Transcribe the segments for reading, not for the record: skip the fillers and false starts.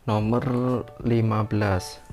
Nomor 15.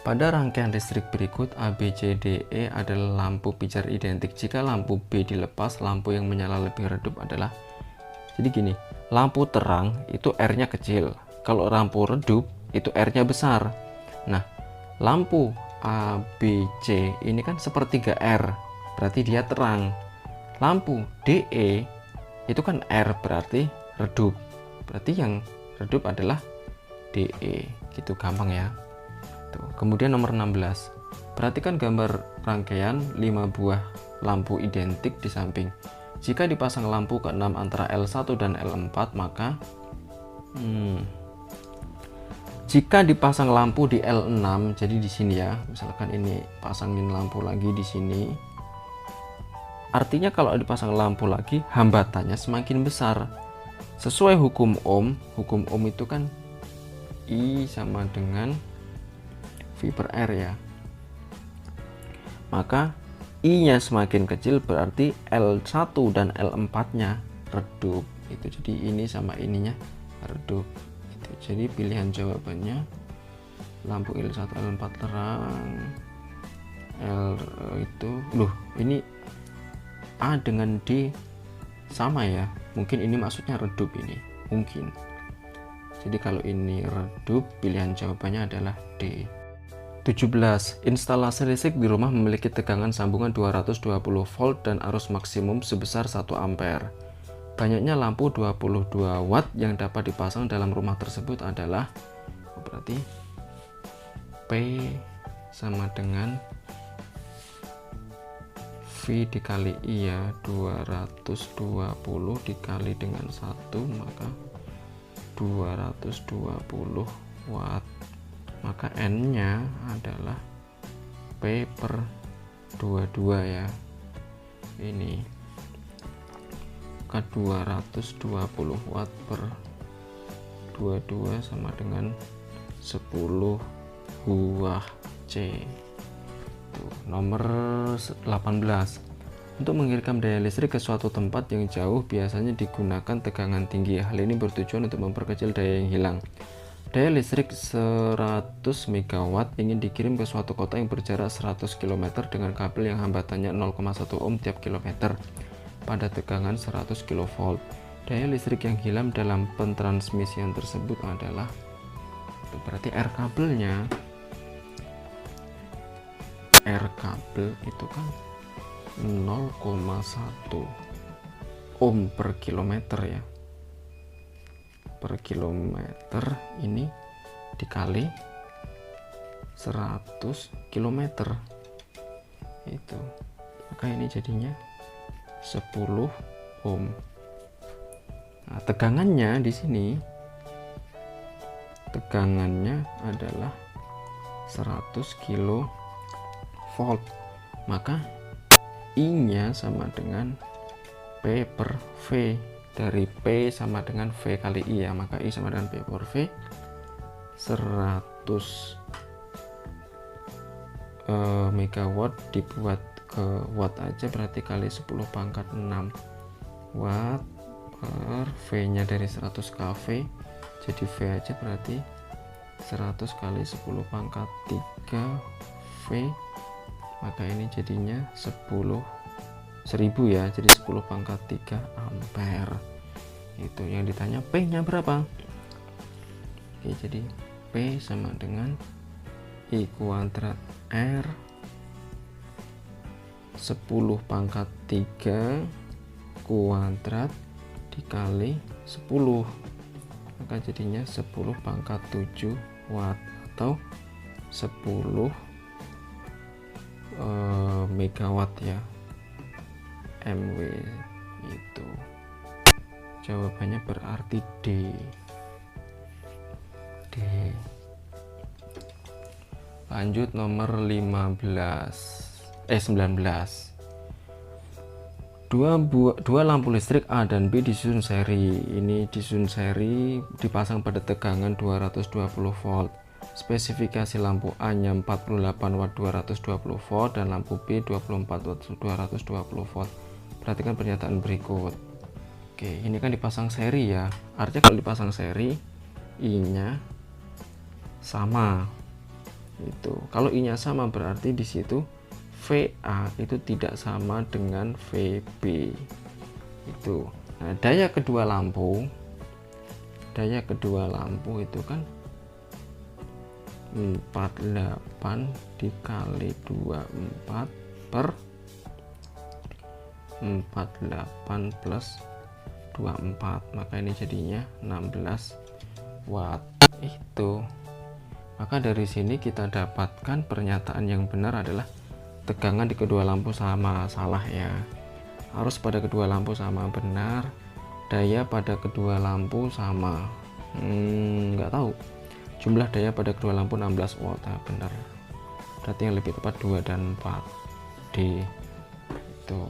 Pada rangkaian listrik berikut A, B, C, D, E adalah lampu pijar identik. Jika lampu B dilepas, lampu yang menyala lebih redup adalah. Jadi gini, lampu terang itu R-nya kecil. Kalau lampu redup itu R-nya besar. Nah, lampu A, B, C ini kan sepertiga R, berarti dia terang. Lampu DE itu kan R, berarti redup. Berarti yang redup adalah DE. Gitu gampang ya. Tuh. Kemudian nomor 16. Perhatikan gambar rangkaian 5 buah lampu identik di samping. Jika dipasang lampu ke-6 antara L1 dan L4, maka jika dipasang lampu di L6, jadi di sini ya, misalkan ini pasangin lampu lagi di sini. Artinya kalau dipasang lampu lagi, hambatannya semakin besar. Sesuai hukum Ohm itu kan I sama dengan V per R ya. Maka I-nya semakin kecil berarti L1 dan L4 nya redup. Itu jadi ini sama ininya redup. Itu jadi pilihan jawabannya lampu L1 L4 terang. L itu ini A dengan D sama ya. Mungkin ini maksudnya redup ini. Mungkin. Jadi kalau ini redup, pilihan jawabannya adalah D. 17. Instalasi listrik di rumah memiliki tegangan sambungan 220 volt dan arus maksimum sebesar 1 ampere. Banyaknya lampu 22 watt yang dapat dipasang dalam rumah tersebut adalah, berarti P sama dengan V dikali I ya, 220 dikali dengan 1, maka 220 watt. Maka N-nya adalah P per 22 ya. Ini maka 220 watt per 22 sama dengan 10 buah C. Tuh, nomor 18. Untuk mengirimkan daya listrik ke suatu tempat yang jauh biasanya digunakan tegangan tinggi. Hal ini bertujuan untuk memperkecil daya yang hilang. Daya listrik 100 MW ingin dikirim ke suatu kota yang berjarak 100 km dengan kabel yang hambatannya 0,1 ohm tiap kilometer pada tegangan 100 kV. Daya listrik yang hilang dalam pentransmisian tersebut adalah, berarti R kabelnya, R kabel itu kan 0,1 ohm per kilometer ya. Per kilometer ini dikali 100 km itu, maka ini jadinya 10 ohm. Nah, tegangannya di sini, tegangannya adalah 100 kilo volt, maka I-nya sama dengan P per V. Dari P sama dengan V kali I ya, maka I sama dengan P per V. 100 megawatt dibuat ke watt aja, berarti kali 10 pangkat 6 watt per V nya dari 100 kV, jadi V aja berarti 100 kali 10 pangkat 3 V, maka ini jadinya 1000 ya, jadi 10 pangkat 3 ampere. Itu yang ditanya, P nya berapa? Oke, jadi P sama dengan I kuadrat R 10 pangkat 3 kuadrat dikali 10, maka jadinya 10 pangkat 7 watt atau 10 megawatt ya, MW. Itu jawabannya berarti D. Lanjut nomor 19. Dua lampu listrik A dan B disusun seri. Ini disusun seri dipasang pada tegangan 220 volt. Spesifikasi lampu A nya 48 watt 220 volt dan lampu B 24 watt 220 volt. Perhatikan pernyataan berikut. Oke, ini kan dipasang seri ya. Artinya kalau dipasang seri, I nya sama. Itu kalau I nya sama berarti di situ VA itu tidak sama dengan VB. Itu. Nah, daya kedua lampu itu kan 48 dikali 24 per 48 plus 24, maka ini jadinya 16 watt. Itu. Maka dari sini kita dapatkan pernyataan yang benar adalah tegangan di kedua lampu sama. Salah ya, harus pada kedua lampu sama. Benar, daya pada kedua lampu sama. Nggak tahu, jumlah daya pada kedua lampu 16 watt. Nah, benar, berarti yang lebih tepat 2 dan 4 D. Itu.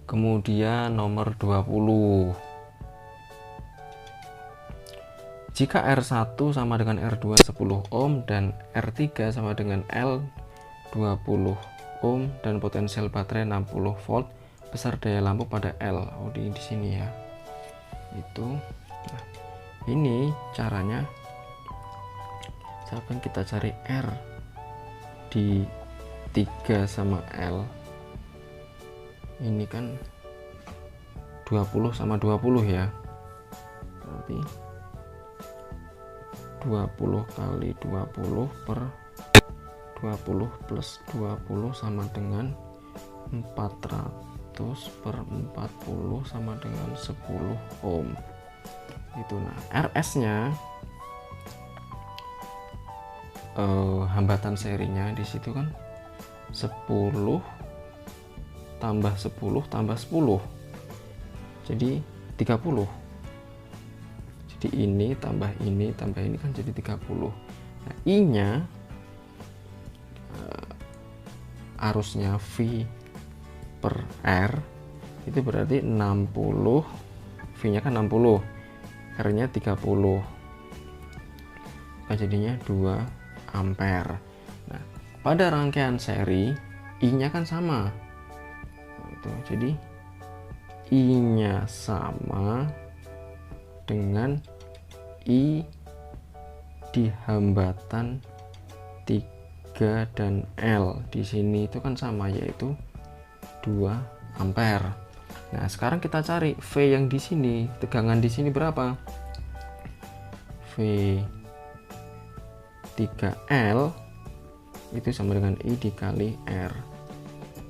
Kemudian nomor 20, jika R1 sama dengan R2 10 ohm dan R3 sama dengan L 20 ohm dan potensial baterai 60 volt, besar daya lampu pada L. Oh, di sini ya. Itu. Nah, ini caranya. Misalkan kita cari R di 3 sama L. Ini kan 20 sama 20 ya. Berarti 20 kali 20 per 20 plus 20 sama dengan 400 per 40 sama dengan 10 ohm. Itu. Nah, RS nya hambatan serinya di situ kan 10 tambah 10 tambah 10, jadi 30. Jadi ini tambah ini kan jadi 30. Nah, I nya arusnya V per R itu berarti 60, V nya kan 60, R nya 30, nah, jadinya 2 ampere. Nah, pada rangkaian seri I nya kan sama itu, jadi I nya sama dengan I di hambatan 3 dan L di sini itu kan sama, yaitu 2 ampere. Nah, sekarang kita cari V yang di sini, tegangan di sini berapa? V 3L itu sama dengan I dikali R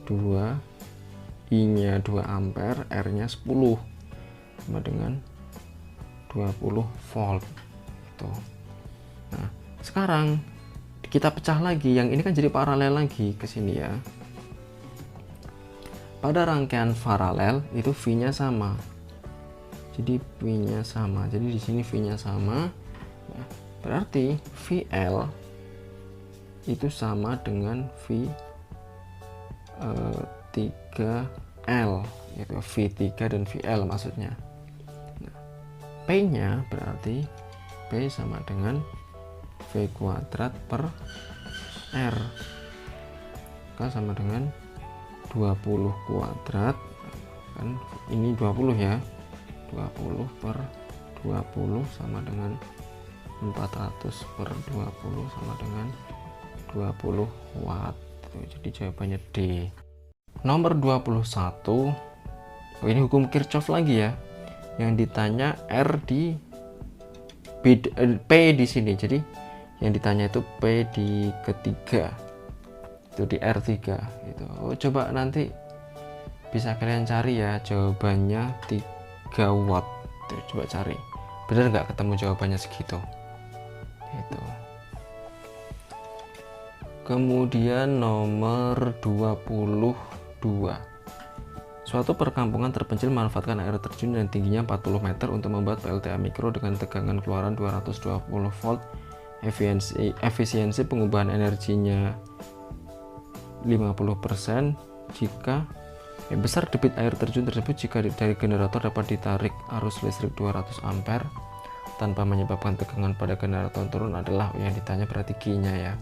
2, I nya 2 ampere, R nya 10, sama dengan 20 volt. Tuh. Nah, sekarang kita pecah lagi, yang ini kan jadi paralel lagi ke sini ya. Pada rangkaian paralel itu V nya sama, jadi V nya sama, jadi di sini V nya sama. Nah, berarti VL itu sama dengan V 3L, yaitu V3 dan VL maksudnya. Nah, P nya berarti P sama dengan V kuadrat per R, maka sama dengan 20 kuadrat kan, ini 20 ya, 20 per 20 sama dengan 400 per 20 sama dengan 20 watt. Jadi jawabannya D. Nomor 21, ini hukum Kirchhoff lagi ya, yang ditanya R di P di sini, jadi yang ditanya itu P di ketiga, itu di R3 gitu. Coba nanti bisa kalian cari ya jawabannya 3 watt. Tuh, coba cari, bener nggak ketemu jawabannya segitu itu. Kemudian nomor 22, suatu perkampungan terpencil memanfaatkan air terjun yang tingginya 40 meter untuk membuat PLTA mikro dengan tegangan keluaran 220 volt. Efisiensi pengubahan energinya 50% jika besar debit air terjun tersebut jika dari generator dapat ditarik arus listrik 200 ampere tanpa menyebabkan tegangan pada generator turun adalah yang ditanya, berarti Q-nya ya.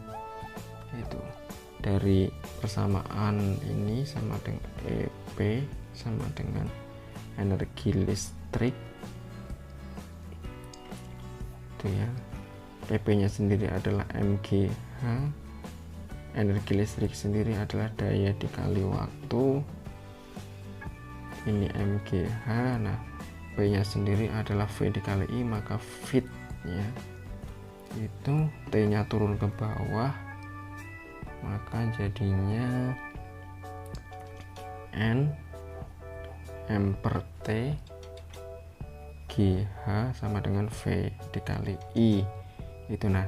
Itu dari persamaan ini sama dengan EP sama dengan energi listrik itu ya, EP nya sendiri adalah MGH, energi listrik sendiri adalah daya dikali waktu, ini MGH. Nah, P nya sendiri adalah V dikali I, maka Fit nya itu T nya turun ke bawah, maka jadinya N M per T GH sama dengan V dikali I itu. Nah,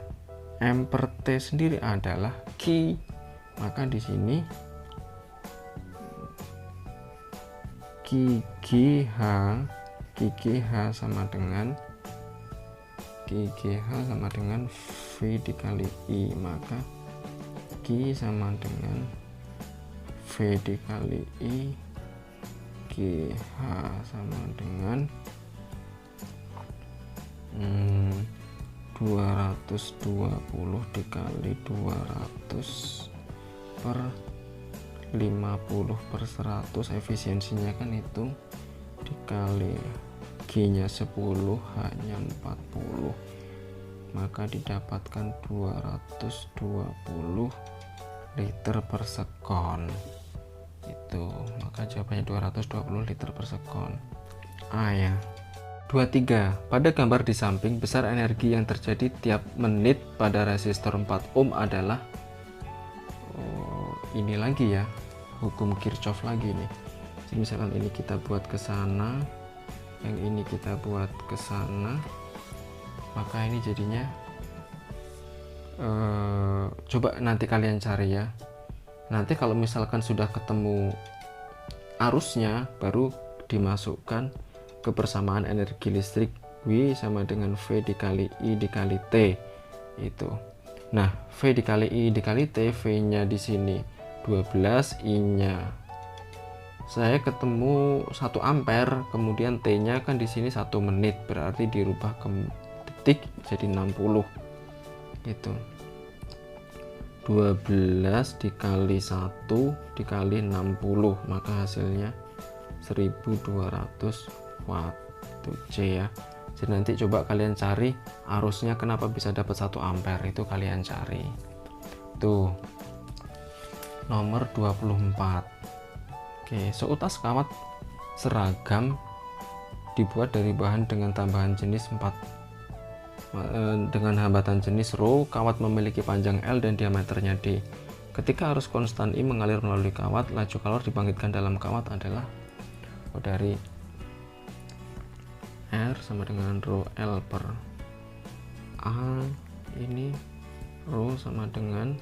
M per T sendiri adalah Q, maka di sini GH sama dengan V dikali I, maka Q sama dengan V dikali I, GH sama dengan 220 dikali 200 per 50 per 100, efisiensinya kan itu dikali G nya 10, H nya 40, maka didapatkan 220 liter per sekon itu. Maka jawabannya 220 liter per sekon. A ya. 23. Pada gambar di samping, besar energi yang terjadi tiap menit pada resistor 4 ohm adalah, ini lagi ya, hukum Kirchhoff lagi nih. Jadi misalkan ini kita buat ke sana, yang ini kita buat ke sana, maka ini jadinya coba nanti kalian cari ya. Nanti kalau misalkan sudah ketemu arusnya, baru dimasukkan kebersamaan energi listrik W sama dengan V dikali I dikali T itu. Nah, V dikali I dikali T, V nya di sini 12, I nya saya ketemu 1 ampere, kemudian T nya kan di sini 1 menit, berarti dirubah ke detik jadi 60 gitu. 12 dikali 1 dikali 60, maka hasilnya 1200 watt itu C ya. Jadi nanti coba kalian cari arusnya kenapa bisa dapat 1 ampere, itu kalian cari. Tuh nomor 24. Oke, seutas kawat seragam dibuat dari bahan dengan tambahan jenis 4 dengan hambatan jenis rho. Kawat memiliki panjang L dan diameternya D. Ketika arus konstan I mengalir melalui kawat, laju kalor dibangkitkan dalam kawat adalah dari R sama dengan rho L per A, ini rho sama dengan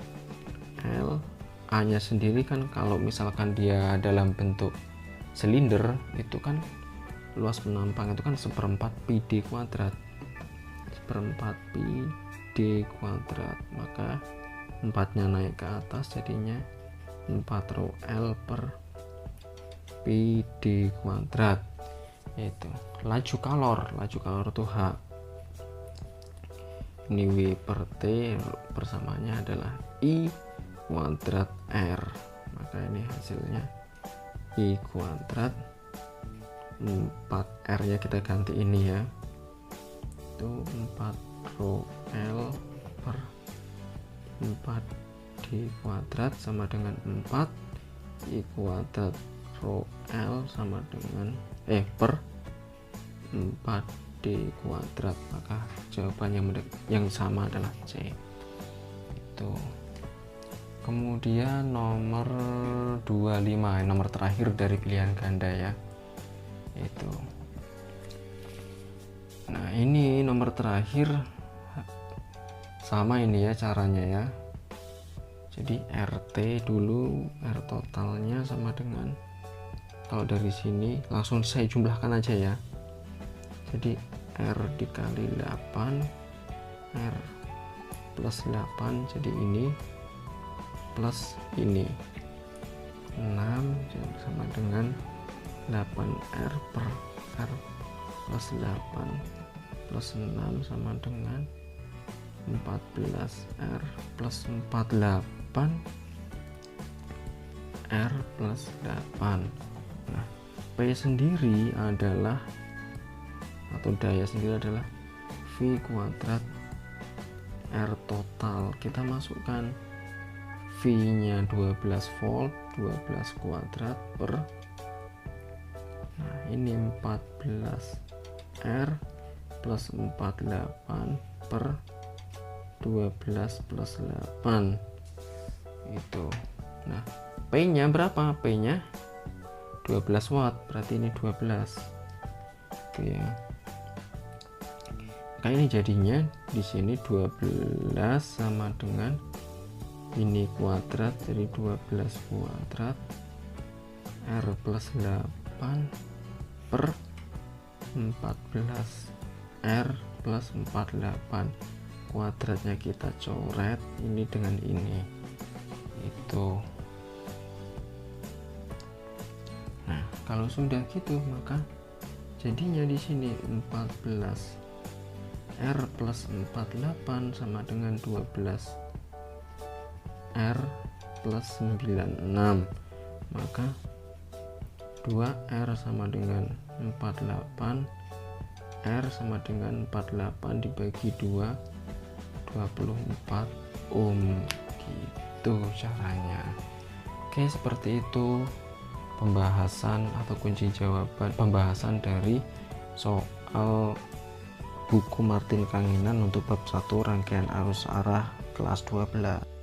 L. A nya sendiri kan kalau misalkan dia dalam bentuk silinder itu kan luas penampang itu kan 1/4 pi d kuadrat, 1/4 pi d kuadrat, maka 4 nya naik ke atas jadinya 4 rho L per pi d kuadrat. Itu laju kalor itu H, ini W per T, persamaannya adalah I kuadrat R, maka ini hasilnya I kuadrat 4 R nya kita ganti ini ya, itu 4 rho L per 4 D kuadrat sama dengan 4 I kuadrat rho L sama dengan per 4D kuadrat, maka jawaban yang sama adalah C itu. Kemudian nomor 25, nomor terakhir dari pilihan ganda ya itu. Nah, ini nomor terakhir sama ini ya caranya ya. Jadi RT dulu, R totalnya sama dengan, kalau dari sini langsung saya jumlahkan aja ya. Jadi R dikali 8, R plus 8, jadi ini plus ini 6 sama dengan 8R per R plus 8 plus 6 sama dengan 14R plus 48 R plus 8. Nah, P sendiri adalah, atau daya sendiri adalah V kuadrat R total kita masukkan V nya 12 volt 12 kuadrat per, nah ini 14 R plus 48 per 12 plus 8 itu. Nah P nya berapa? P nya 12 watt, berarti ini 12 itu ya. Maka ini jadinya di sini 12 sama dengan ini kuadrat, jadi 12 kuadrat R plus 8 per 14 R plus 48, kuadratnya kita coret ini dengan ini itu. Nah kalau sudah gitu maka jadinya di sini 14 R plus 48 sama dengan 12 R plus 96, maka 2R sama dengan 48 R sama dengan 48 dibagi 2 24 ohm gitu caranya. Oke, seperti itu pembahasan atau kunci jawaban pembahasan dari soal buku Martin Kanginan untuk bab 1 rangkaian arus arah kelas 12.